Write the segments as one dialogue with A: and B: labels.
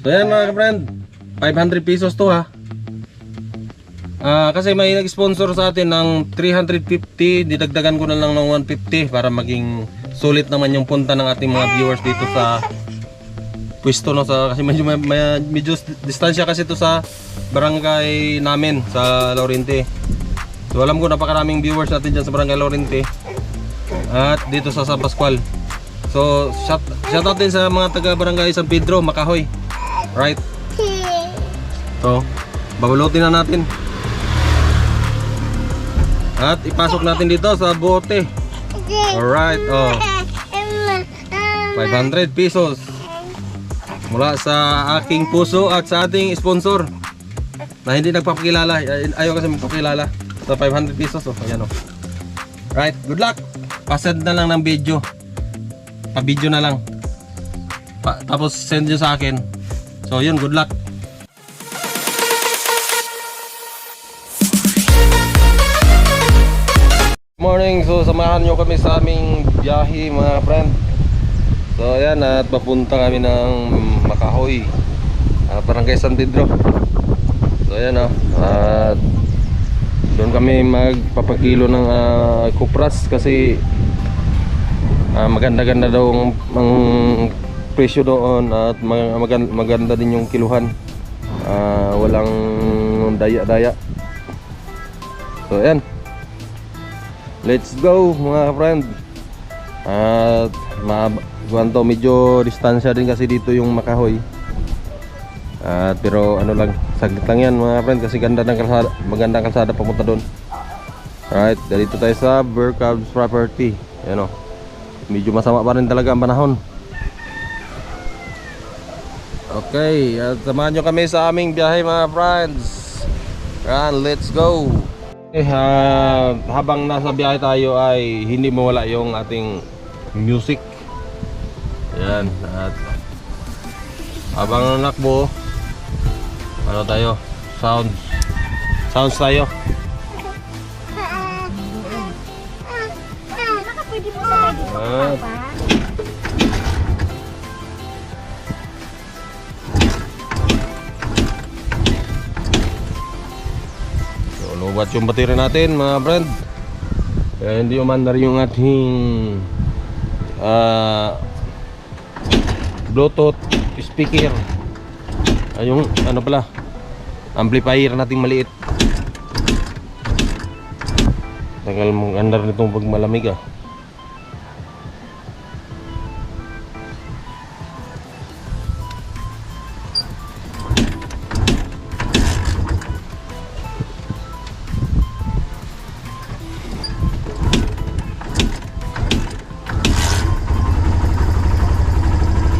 A: So yan mga friend, 500 pesos to ha. Kasi may nag-sponsor sa atin ng 350, didagdagan ko na lang ng 150 para maging sulit naman yung punta ng ating mga viewers dito sa pwesto, no? Kasi medyo distansya kasi to sa barangay namin sa Laurente. So alam ko napakaraming viewers natin dyan sa barangay Laurente at dito sa San Pascual. So shout out din sa mga taga barangay San Pedro, Makahoy. Right? So babalutin na natin at ipasok natin dito sa bote. Alright, oh, 500 pesos mula sa aking puso at sa ating sponsor na hindi nagpapakilala. Ayaw kasi magpapakilala. So 500 pesos, oh, ayan, oh. Right, good luck. Pasend na lang ng video. Pa-video na lang. Tapos send nyo sa akin. So yun, good luck. Morning, so samahan nyo kami sa aming biyahe mga friend. So ayan, at papunta kami ng Makahoy, barangay San Pedro. So ayan, at doon kami magpapakilo ng kupras kasi maganda-ganda daw ang presyo doon at maganda din yung kiluhan. Walang daya-daya. So ayan, let's go mga friend. At medyo distansya din kasi dito yung Makahoy. Pero ano lang, saglit lang yan mga friend kasi ganda ng kalsada, magandang kalsada papunta doon. Alright, dito tayo sa Burkabs Property. Ayan, oh. Medyo masama pa rin talaga ang panahon. Okay, at samahan nyo kami sa aming biyahe mga friends. And let's go. Habang nasa biyahe tayo ay hindi mawala yung ating music. Ayan, at habang nakbo, ano tayo? Sounds tayo.
B: Pwede mo sa dito, Papa?
A: Lubat yung battery natin mga friend, kaya hindi umandar yung ating Bluetooth speaker, yung ano pala, amplifier natin maliit. Tagal mong andar nitong pag malamig ah.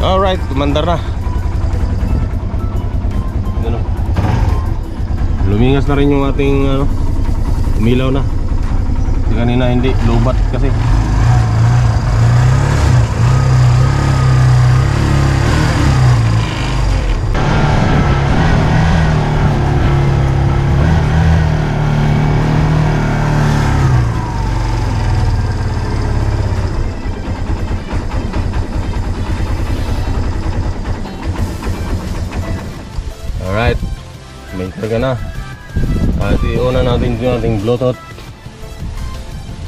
A: Alright, kumandar na. Ano? Lumingas na rin yung ating umilaw na. Kasi kanina hindi, lubat kasi. Alright, may karga na. At iuna natin yung ating Bluetooth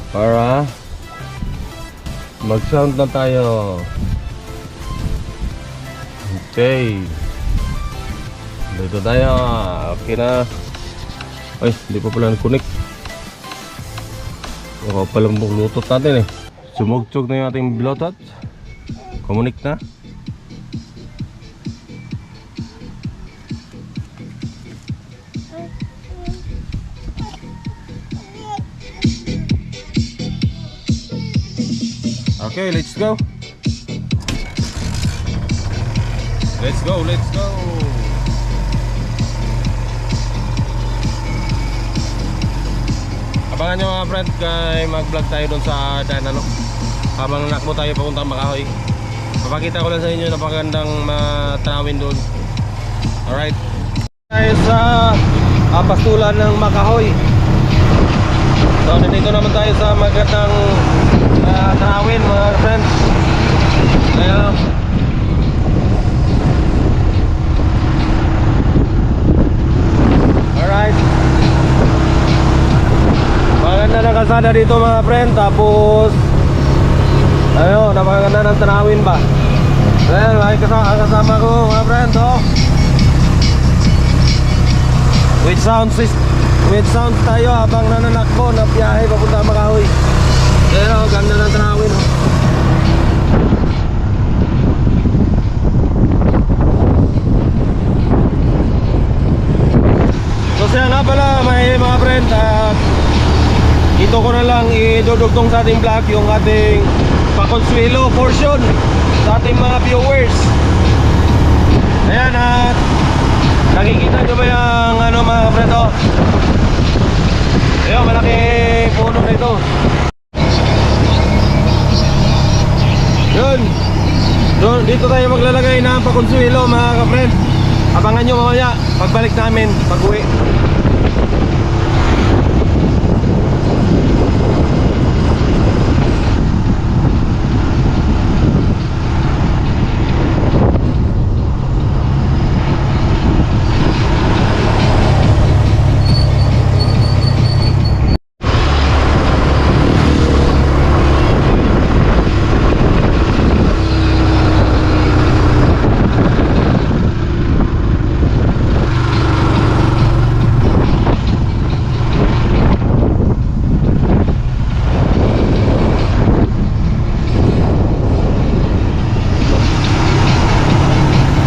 A: para mag-sound na tayo. Okay, dito tayo. Okay na. Ay, hindi pa pala na-connect. Baka palang Bluetooth natin eh. Sumugtog na yung ating Bluetooth. Connect na. Okay, let's go. Let's go, let's go. Abangan nyo mga friend, kay mag-vlog tayo doon sa daan, ano, habang nakbo tayo papuntang Makahoy. Papakita ko lang sa inyo napakagandang tanawin doon. Alright, tayo sa pastulan ng Makahoy. So nandito naman tayo sa magandang tanawin mga friends. Kaya kalsada dito mga friend. Tapos ayun, napakaganda ng tanawin ba. Ayan, may kasama ko mga friend, oh. With sounds tayo habang nananakbo na biyahe papunta Makahoy. Ayan, oh, ganda ng tanawin, oh. So siya nga pala mga friend, at ito ko na lang idudugtong sa ating vlog yung ating pakonsuelo portion sa ating mga viewers. Ayan, at nakikita nyo ba yung ano mga friend, oh? Ayun, malaking puno na ito. Yun, dito tayo maglalagay ng pakonsuelo mga ka-friend. Abangan nyo mamaya pagbalik namin pag uwi.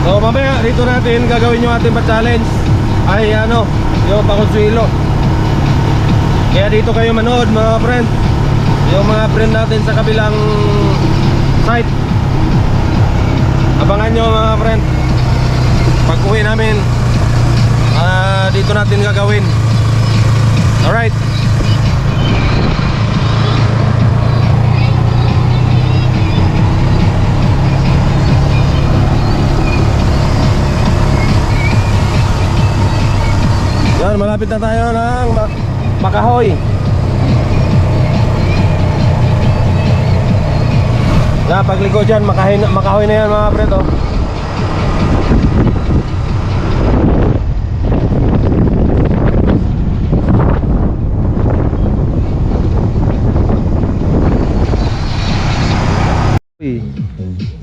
A: So mamaya dito natin gagawin yung ating pa-challenge ay ano, yung pakonsuelo. Kaya dito kayo manood mga friend. Yung mga friend natin sa kabilang site, abangan nyo mga friend. Pag uwi namin, dito natin gagawin. Alright. Yan, malapit na tayo ng Makahoy. Yan, pagliko dyan, Makahoy na yan mga preto.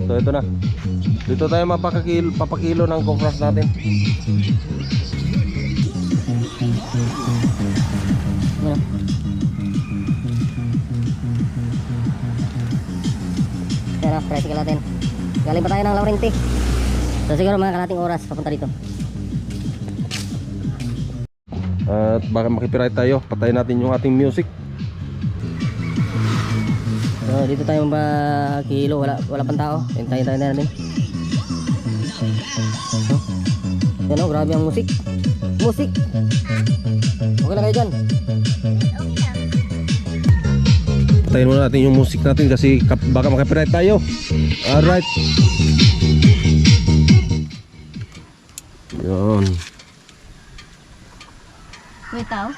A: So ito na. Dito tayo papakilo ng kopras natin.
B: Yan ang tricycle natin. Galing pa tayo ng Laurenti. So siguro mga kalating oras papunta dito.
A: At baka makipiright tayo. Patayin natin yung ating music.
B: So dito tayo makilo. Wala pang tao. Hintayin tayo na natin. So, yan o, grabe ang musik. Musik. Okay na kayo dyan.
A: Patayin muna natin yung music natin kasi baka makipiright tayo. Alright. Yun.
B: May tao?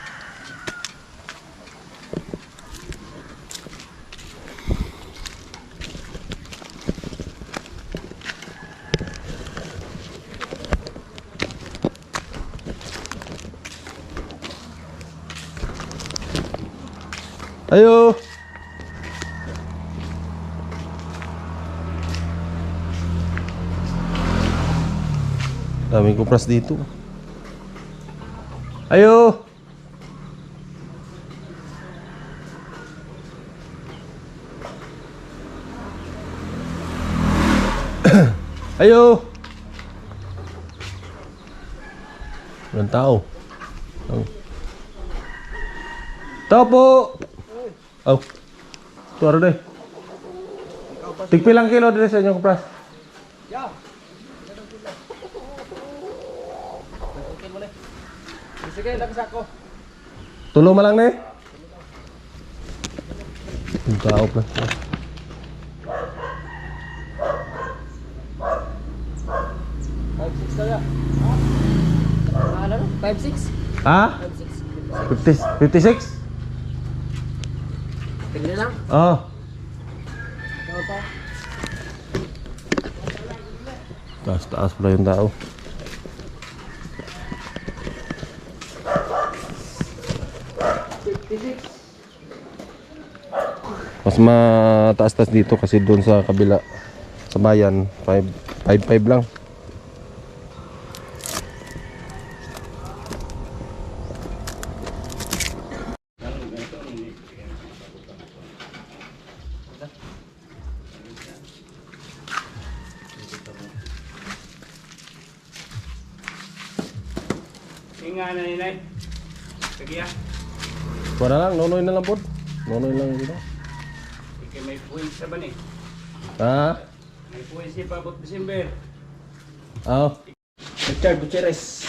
A: Ayo. Daming kupras dito. Ayo. Ayo. Walang tao. Tao po. Oh. Tuwaro deh. Tigpilang kilo din sa inyong kupras?
C: Ya. Sige, lagsak ko.
A: Tulo malang nih. Ang tao pa.
C: 5-6 kaya. Ano? 5-6?
A: Ha?
C: 5-6.
A: 56?
C: Tingnan lang.
A: Oh.
C: Ikaw pa.
A: Taas-taas pala yung tao. Mas mataas-taas dito kasi doon sa kabila sa bayan 5.5 lang.
C: Inga na ninay. Kagya.
A: Wala lang, nonoy na lang po. Nonoy lang dito.
C: Ikaw may puwing sa ba ni?
A: Ha?
C: May puwing si Pabot December.
A: Ah,
C: Richard Gutierrez.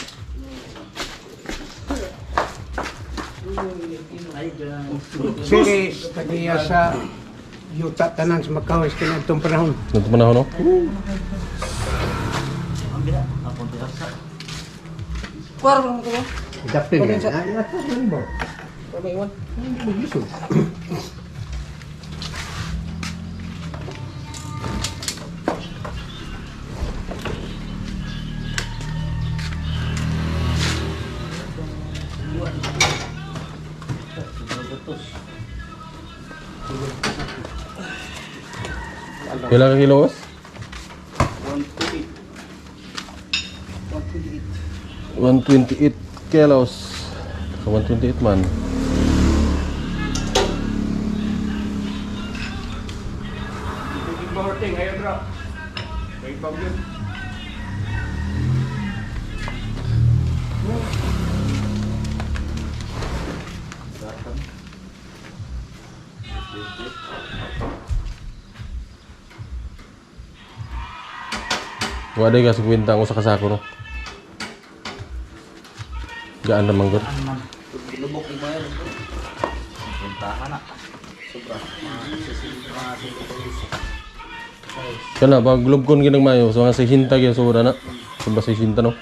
D: Sili, tagiya sa yuta tanan sa Macau, itong panahon.
A: ganito panahon, no?
B: Kuwar mo ko.
D: Dapin yan. Ay, atas man ba?
B: Pabay iwan.
A: Kailan ka kilos? 128 kilos. 128 man.
C: Biging bahorting, ayaw bro. May pabot.
A: Wala ka 50 ang usa ka sako, no? Gaan naman gud.
B: Lubok ni Mayo. Puntahan na. Sobra.
A: Kana pag globkon ginang mayo so nga 60 gyud sobra na. Sobra 60 no.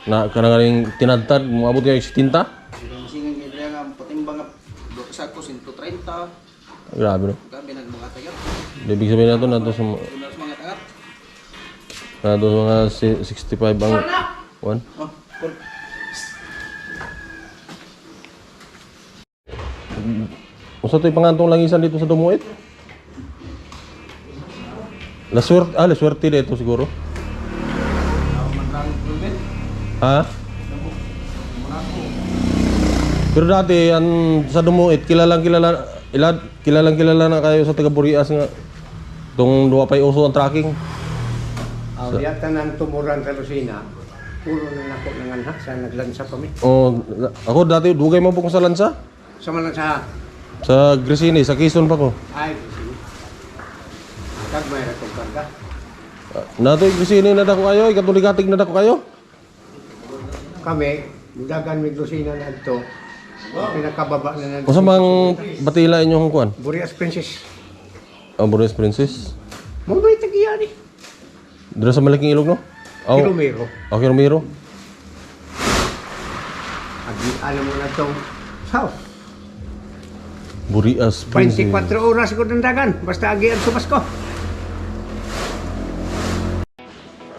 A: Na kana ring tinadtad moabot kay 70.
B: Singan gid nga patimbang sa ko 130.
A: Grabe no.
B: Gabi nag mga tagat.
A: Ibig sabihin nato nato sa
B: Unas mga tagat.
A: nato sa mga 65 ang one.
B: Oh, cool.
A: Usa to'y pangantong langisan dito sa Dumuit. La suerte dito siguro. Ha? Pero dati an sa Dumuit kilalang kilala na kayo sa taga Burias nga tong duwa pay uso ang tracking.
D: Diya tanan tumuran sa Lucena. Puro na nako nanganha sa naglansa pa mi.
A: Oh, ako dati dugay mo po ko sa lansa.
D: Sa man sa
A: Sa Gresini, sa Quezon pa ko.
D: ay kag may ratong karga.
A: Natoy Gresini na dako kayo, ikatuligatig na dako kayo.
D: Kami dagan mig Lucena na adto. Pinakababa na
A: Usa mang batila inyong kuan?
D: Burias Princess.
A: Ang Burias Princess.
D: Mo ba tagiya ni?
A: Dira sa malaking ilog no? Oh,
D: Kilomero.
A: okay, Romero.
D: Agi alam mo na tong south.
A: Burias Princess.
D: 24 oras ko ng dagan. Basta agi ang sumas ko.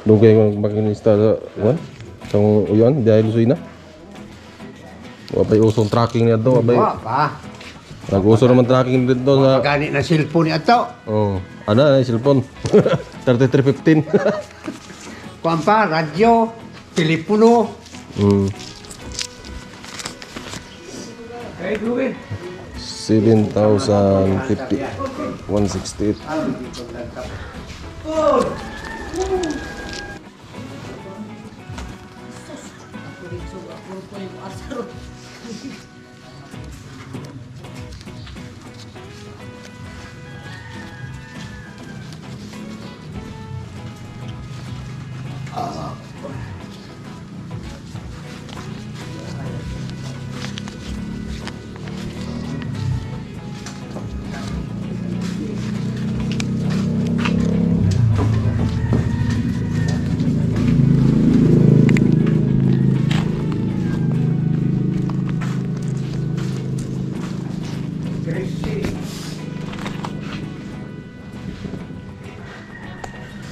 A: Doon kayo makinista sa kuan? Sa uyan, dahil Lucina. Wapay usong tracking niya to, abay.
D: Wa pa.
A: Nag-uso naman tracking dito sa
D: Gani na cellphone ni ato.
A: oh, ano na cellphone. 3315.
D: Kuan pa, radyo, telepono. Hey, Ruben.
A: 7,050. 168.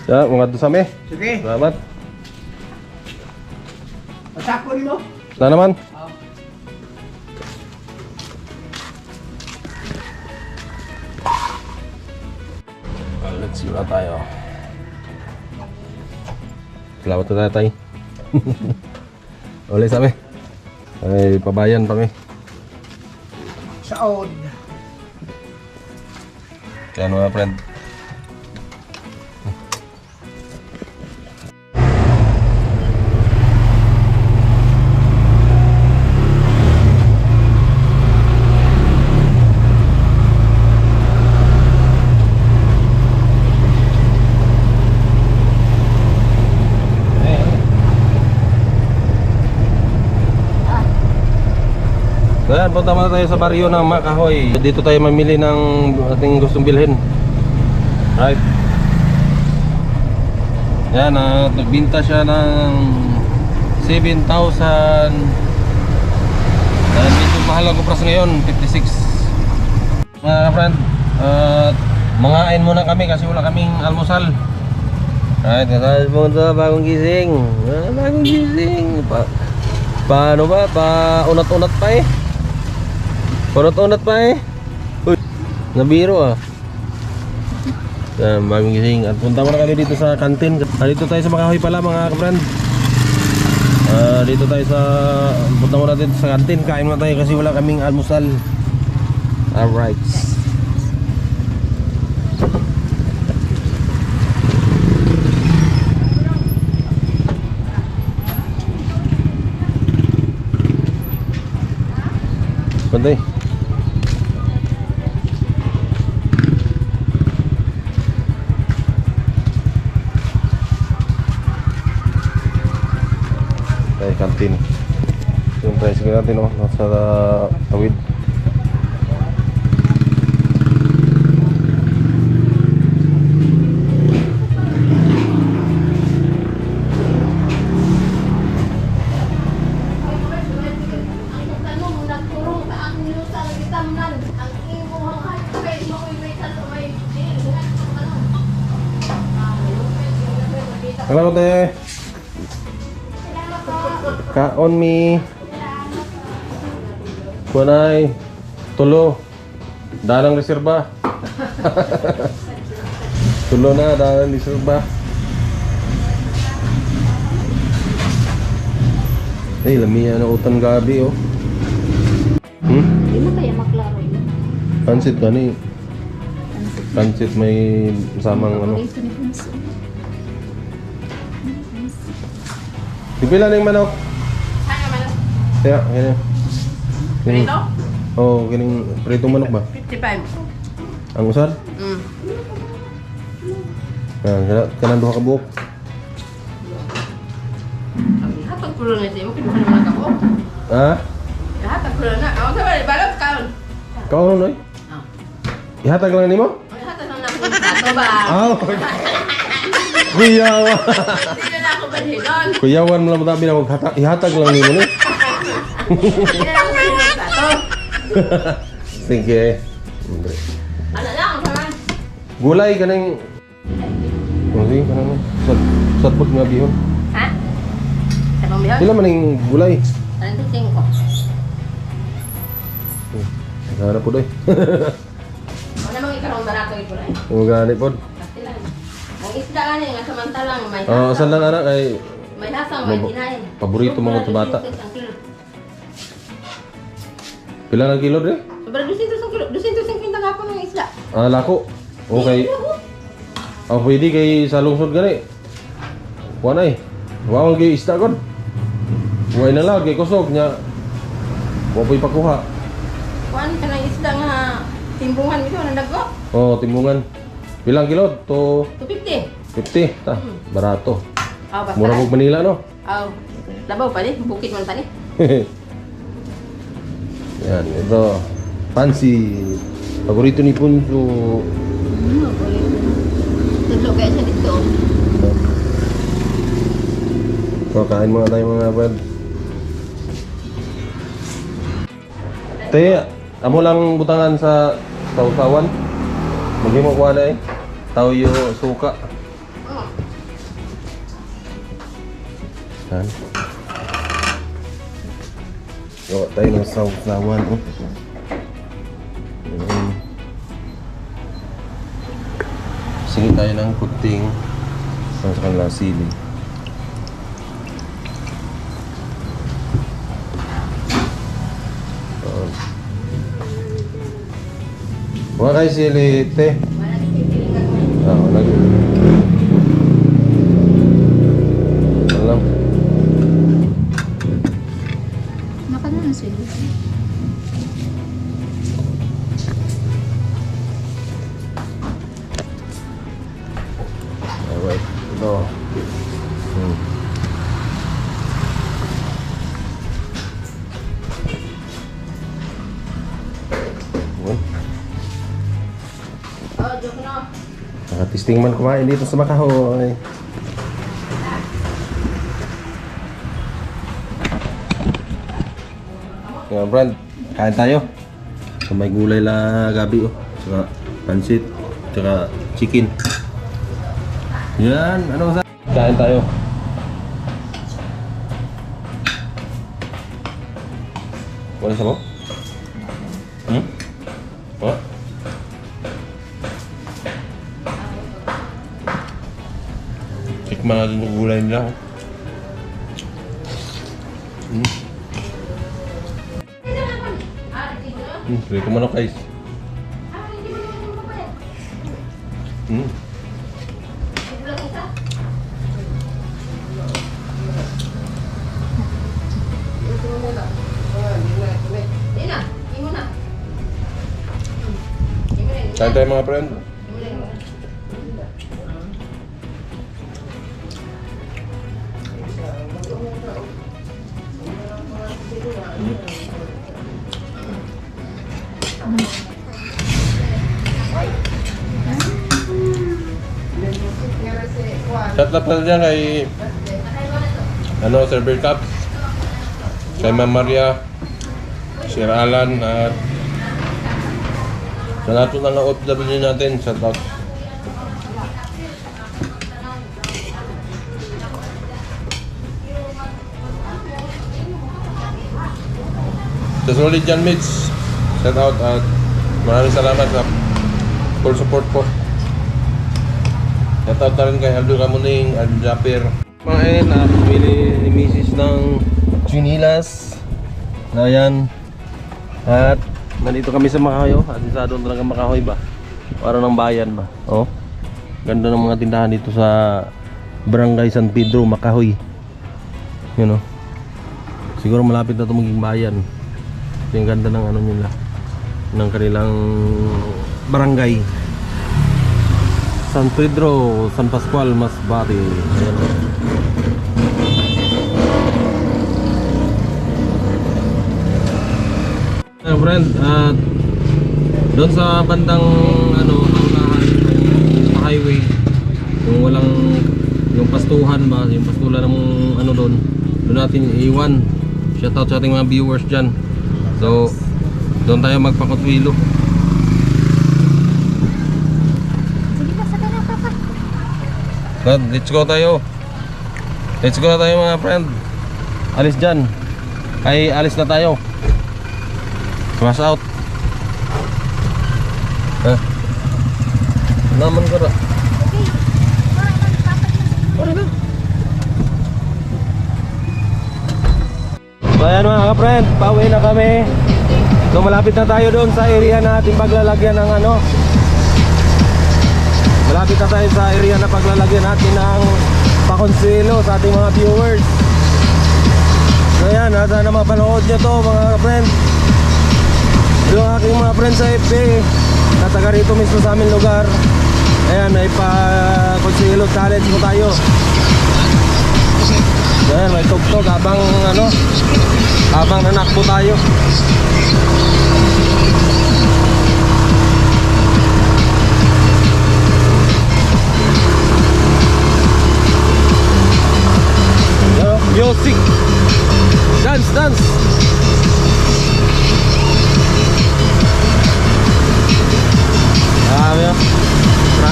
A: Ya, mga doon sa me.
D: Sige,
A: Salamat.
D: pasako ni mo.
A: Na naman. Sila tayo. Salamat na tayo. Ulit sa amin. Ay, pabayan pa mi.
D: Saod.
A: Kaya mga friend. Ayan, punta muna tayo sa baryo ng Makahoy. Dito tayo mamili ng ating gustong bilhin. Right. Yan, nagbinta siya ng 7,000. Medyo mahal ang kupras ngayon, 56. Mga friend, mangain muna kami kasi wala kaming almusal. Right, kasi punta bagong gising. Bagong gising. Paano ba? Unat-unat pa eh. Unat-unat pa eh. Uy, nabiro ah. Yan, bagong gising. At punta muna kami dito sa kantin. Dito tayo sa Makahoy pala mga ka-friend. Dito tayo sa... Punta muna dito sa kantin. Kain muna tayo kasi wala kaming almusal. Alright. Pantay. Kantin. Yung tricycle natin nasa tawid. Hello there. Kaon mi kunay tulo dalang reserba. Tulo na dalang reserba. Ay lamiya na utang gabi oh.
E: Hindi mo kaya maklaro yun.
A: Pansit gani. Pansit may samang ano. Pipila na yung manok.
E: Ano man?
A: Kaya, ganyan.
E: Prito?
A: Oo, ganing pritong manok ba?
E: 55.
A: Ang usad? Kanang duha ka buok.
E: Hatag ko lang ito. Mungkin bukan naman ako.
A: Ha?
E: Hatag ko lang na. Ako sa bali, balot kaon.
A: Kaon noy? Ihatag lang nimo?
E: Hatag lang ako sa ato ba?
A: Kuyawa.
E: Hindi na ako balhinon.
A: Kuyawan mo lang matabi na maghatag. Ihatag lang nimo ni.
E: Hindi na ako balhinon sa ato.
A: Sige.
E: Ano lang, kaman?
A: Gulay kanang sige, kanang satpot nga bihon.
E: Ha? Sa pambihon?
A: Pila man ning gulay?
E: 35.
A: Nana po doy.
E: Ano namang ikarong barato ito na eh?
A: Yung gani po.
E: Kasi lang. Ang isda nga niya, nga samantalang may
A: Oo, saan lang anak kay
E: may hasang, may kinain.
A: paborito mo ko sa bata.
E: Ang kilo.
A: Pila ng kilo dre?
E: Sobra 200 ang kilo. 250 nga po ng isda.
A: Ah, lako. Okay. Oh, pwede kay sa lungsod gani. Kuha na eh. Wawal kay isda kon. Huwag na lang kay kusog niya. Huwag po'y pakuha.
E: Kuhaan ka ng isda nga timbungan ito, ang dago.
A: Oh, timbungan. Pilang kilo? To
E: 250.
A: 50. Ta, barato.
E: Aw, basta.
A: Mura kog Manila no.
E: Aw. Labaw pa ni, bukid man pa ni.
A: Yan, ito. Fancy. Paborito ni Punso.
E: Tudlo kaya siya dito.
A: So, kain mga tayo mga bad. Te, amo lang butangan sa sausawan. Maghimo ko na eh. Tawyo suka.
E: Oh.
A: Yan. Gawa tayo ng sausawan. Oh. Sige tayo ng kunting sa kanila sili. Wala kayo sili, te. Oo, lagi. Alam.
E: Nakano na sila.
A: Alright, ito. Yun.
E: Oh, joke na.
A: Nakatisting man kumain dito sa Makahoy. Mga friend, kain tayo. So, may gulay la gabi oh. Saka pansit, saka chicken. Yan, ano sa? Kain tayo. Wala sa mo? What? Tikman natin yung gulay nila. Pwede ko manok guys. Kain tayo mga friend. Shout out pala dyan kay Server Cups, kay Ma'am Maria, Sir Alan, at sa lahat ng mga OFW natin. Shout out. Sa solid dyan mates, shout out at maraming salamat sa full support po. Shout out na rin kay Aldo Camuning, Aldo Japper. Kumain at pumili ni Mrs. ng chinilas. Ayan. At nandito kami sa Makahoy. Atisado talaga Makahoy ba? Para ng bayan ba? Oh. Ganda ng mga tindahan dito sa Barangay San Pedro, Makahoy. Yun oh. Siguro malapit na ito maging bayan. Yung ganda ng ano nila, ng kanilang barangay. San Pedro, San Pascual, Masbate. Ayan. Ayan friend, at doon sa bandang ano, sa highway, yung walang, yung pastuhan ba, yung pastulan ng ano doon natin iiwan. Shoutout sa ating mga viewers dyan. So, doon tayo magpakotwilo. Let's go tayo. Let's go na tayo mga friend. Alis dyan. Ay, alis na tayo. Smash out. Naman ka ra. So ayan mga ka-friend, pauwi na kami. So malapit na tayo doon sa area na ating paglalagyan ng ano. Malapit na tayo sa area na paglalagyan natin ng pakonselo sa ating mga viewers. So ayan, sana mapanood nyo to mga ka-friend. Yung aking mga friends sa FB na taga rito mismo sa aming lugar. Ayan, may pakonselo challenge mo tayo. Ayan, may tugtog habang ano, habang nanakbo tayo. Music, dance, dance.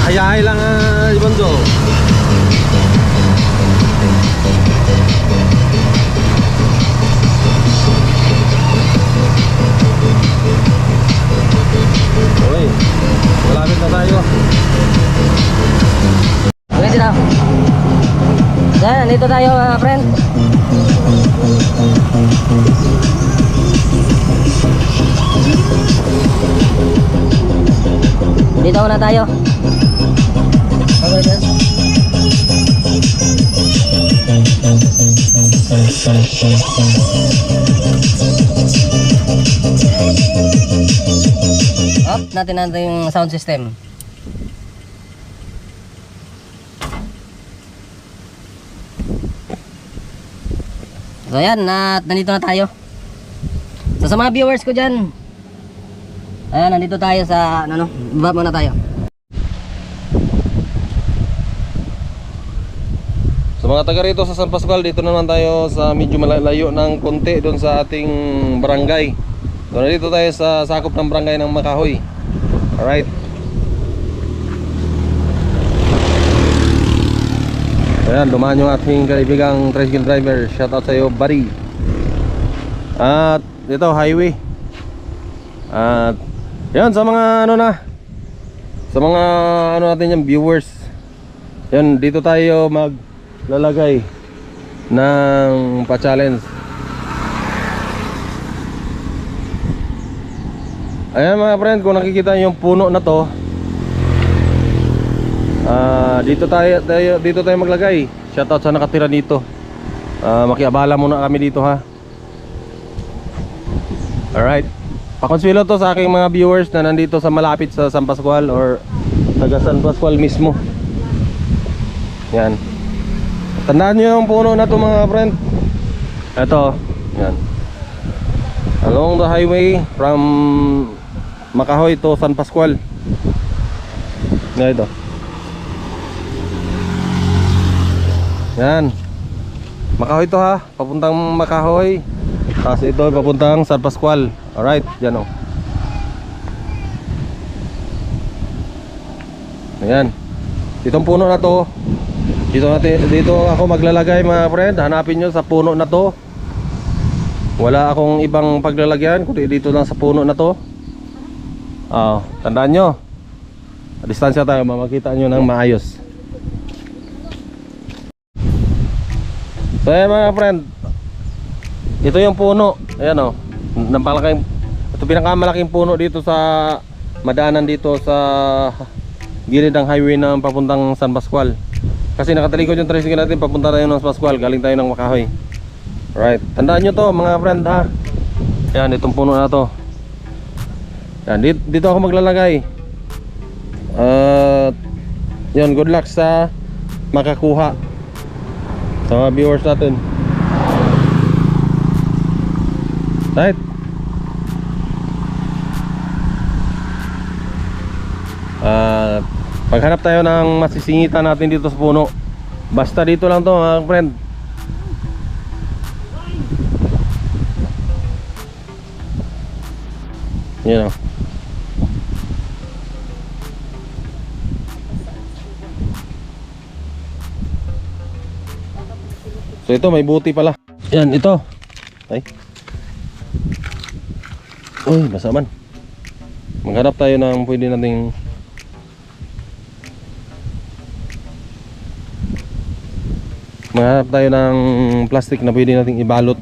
A: Ayahay lang si Bonzo. Uy, malapit na tayo.
B: Yan, nandito tayo mga friend. Dito na tayo. Okay, yan. Off natin yung sound system. So yan, nandito na tayo. So sa mga viewers ko dyan, ayan, nandito tayo sa, baba muna tayo.
A: Sa mga taga rito sa San Pascual, dito naman tayo sa medyo malayo ng konti doon sa ating barangay. So nandito tayo sa sakop ng barangay ng Makahoy. Alright. Ayan, dumaan yung ating kaibigang tricycle driver. Shoutout sa iyo, buddy. At ito, highway. At yan, sa mga sa mga natin yung viewers. Yan, dito tayo maglalagay ng pa-challenge. Ayan mga friend, kung nakikita yung puno na to, dito tayo maglagay. Shoutout sa nakatira dito. Makiabala muna kami dito ha. Alright. Pakonsuelo to sa aking mga viewers na nandito sa malapit sa San Pascual or taga San Pascual mismo. Yan. Tandaan nyo yung puno na to mga friend. Ito. Yan. Along the highway from Makahoy to San Pascual. Yan ito. Yan. Makahoy to ha. Papuntang Makahoy. Tapos ito papuntang San Pascual. Alright, dyan o. Ayan. Itong puno na to, dito ako maglalagay mga friend. Hanapin nyo sa puno na to. Wala akong ibang paglalagyan kundi dito lang sa puno na to. Tandaan nyo, a distansya tayo, makikita nyo ng maayos. So ayan mga friend, ito yung puno. Ayan o, ito pinakamalaking puno dito sa madaanan dito sa gilid ng highway ng papuntang San Pascual. Kasi nakatalikod yung tricycle natin, papunta tayo ng San Pascual, galing tayo ng Makahoy. Right, tandaan nyo to mga friend ha. Ayan, itong puno na to. Yan, dito ako maglalagay. Yun, good luck sa makakuha sa mga viewers natin. Right. Paghanap tayo ng masisingitan natin dito sa puno, basta dito lang to mga friend. Yan o. So ito may buti pala. Yan, ito. Ay. Uy, basa man. Maghanap tayo ng pwede nating maghanap tayo ng plastic na pwede nating ibalot.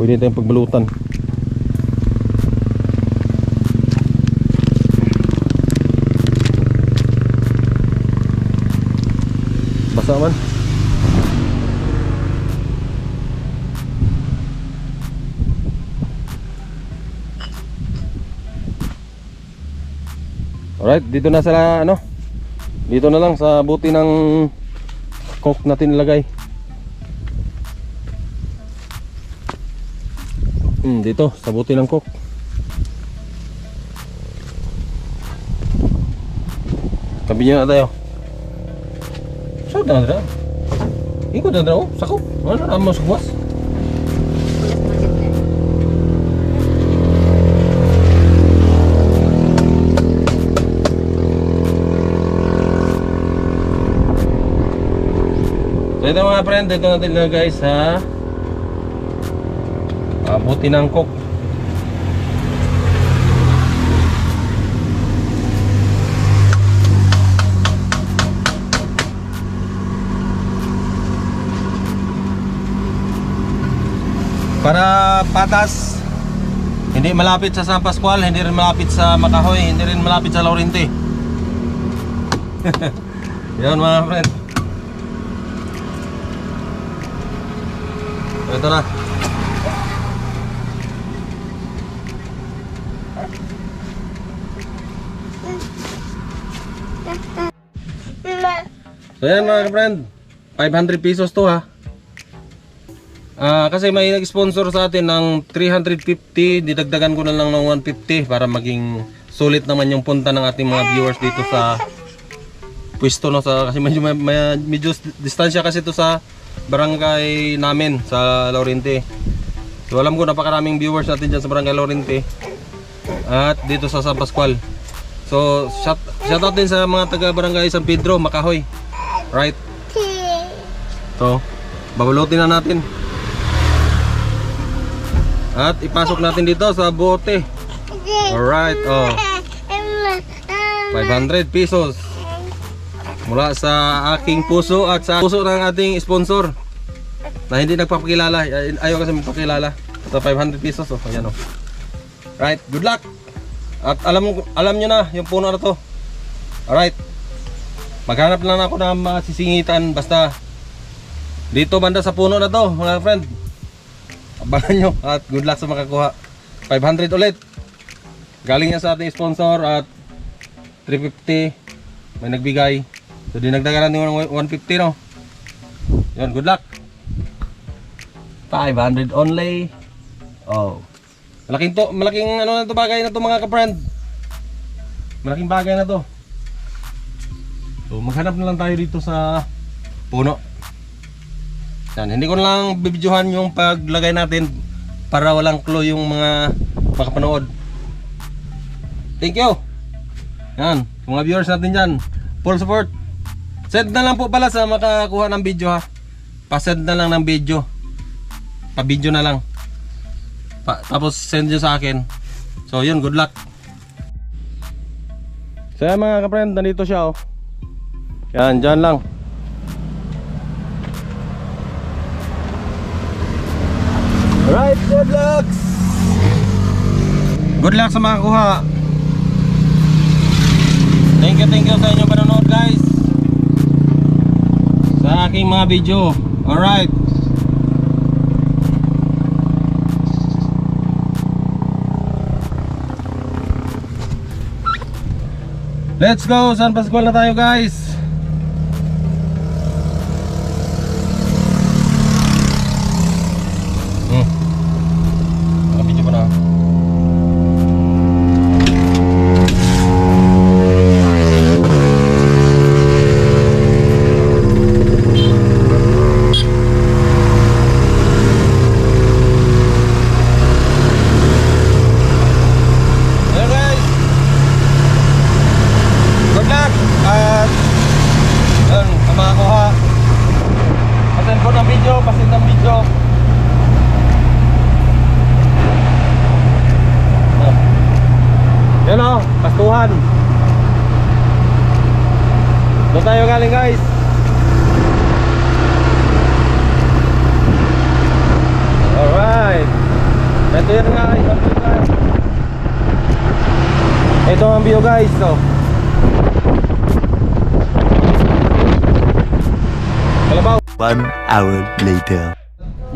A: Pwede tayong pagbalutan. Basa man. Alright, dito na sa dito na lang sa buti ng coke natin nilagay. Dito sa buti ng coke. Tabi niya na tayo. Saan na dra? Ikot na dra oh, sakop. Ano na mo suwas? So ito mga friend, dito natin nilagay sa buti ng coke. Para patas. Hindi malapit sa San Pascual, hindi rin malapit sa Makahoy, hindi rin malapit sa Laurente. Yan mga friend. Ito na. So yan mga friend, 500 pesos to ha. Kasi may nag-sponsor sa atin ng 350, didagdagan ko na lang ng 150 para maging sulit naman yung punta ng ating mga viewers dito sa pwesto, no, kasi medyo distansya kasi ito sa barangay namin sa Laurente. So alam ko napakaraming viewers natin dyan sa barangay Laurente at dito sa San Pascual. So shout out din sa mga taga barangay San Pedro, Makahoy. Right? So babalutin na natin at ipasok natin dito sa bote. Alright, oh, 500 pesos mula sa aking puso at sa puso ng ating sponsor na hindi nagpapakilala. Ayaw kasi magpakilala. Ito 500 pesos, oh, ayan, oh. Right, good luck. At alam nyo na yung puno na to. Alright, maghanap lang ako ng masisingitan basta dito banda sa puno na to mga friend. Abangan nyo at good luck sa makakuha. 500 ulit galing yan sa ating sponsor at 350 may nagbigay. So dinagdagan natin ng 150, no. Yun, good luck. 500 only. Oh, malaking ano na to, bagay na to mga ka-friend. Malaking bagay na to. So maghanap na lang tayo dito sa puno. Yan, hindi ko na lang bibidyohan yung paglagay natin para walang clue yung mga makapanood. Thank you. Yan, mga viewers natin dyan, full support. Send na lang po pala sa makakuha ng video ha. Pa-send na lang ng video. Pa-video na lang. Tapos send nyo sa akin. So yun, good luck. So yan mga ka-friend, nandito siya, oh. Yan, dyan lang. Alright, good luck. Good luck sa makakuha. Thank you sa inyong panonood guys sa aking mga video. Alright, let's go. San Pascual na tayo guys. Video pa na. Yan o, pastuhan. Doon tayo galing guys. Alright, ito yan guys. Ito ang view guys, so. Kalabaw.
F: 1 hour later.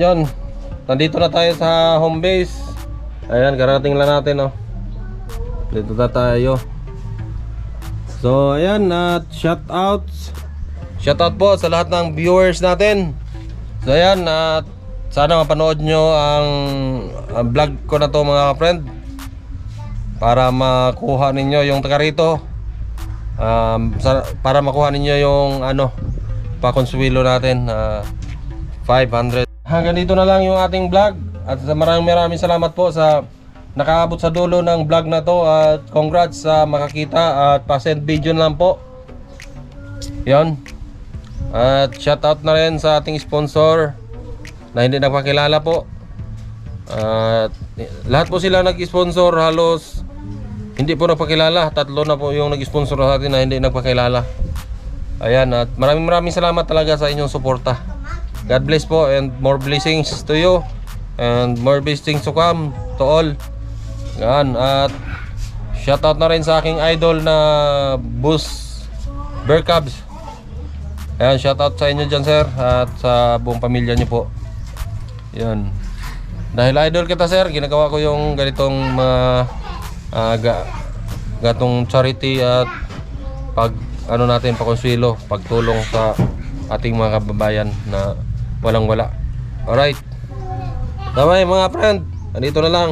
A: Yan, nandito na tayo sa home base. Ayan, karating lang natin, oh. Dito na tayo. So ayan, at shout out po sa lahat ng viewers natin. So ayan, at sana mapanood nyo ang vlog ko na to mga friend, para makuha ninyo yung taga rito, para makuha ninyo yung pakonsuelo natin, 500. Hanggang dito na lang yung ating vlog, at maraming salamat po sa nakaabot sa dulo ng vlog na to, at congrats sa makakita, at pa-send video lang po. Yon. At shout out na rin sa ating sponsor na hindi nagpakilala po. At lahat po sila nag-sponsor, halos hindi po nagpakilala. 3 na po yung nag-sponsor sa atin na hindi nagpakilala. Ayan, at maraming salamat talaga sa inyong suporta. God bless po and more blessings to you. And more best things to come to all. Yan, at shoutout na rin sa aking idol na Boss Berkabs. Ayan, shoutout sa inyo dyan sir, at sa buong pamilya niyo po. Yan. Dahil idol kita sir, ginagawa ko yung ganitong gatong charity at pag ano natin, pakonsuelo, pagtulong sa ating mga kababayan na walang wala. Alright. Damay mga friend, andito na lang.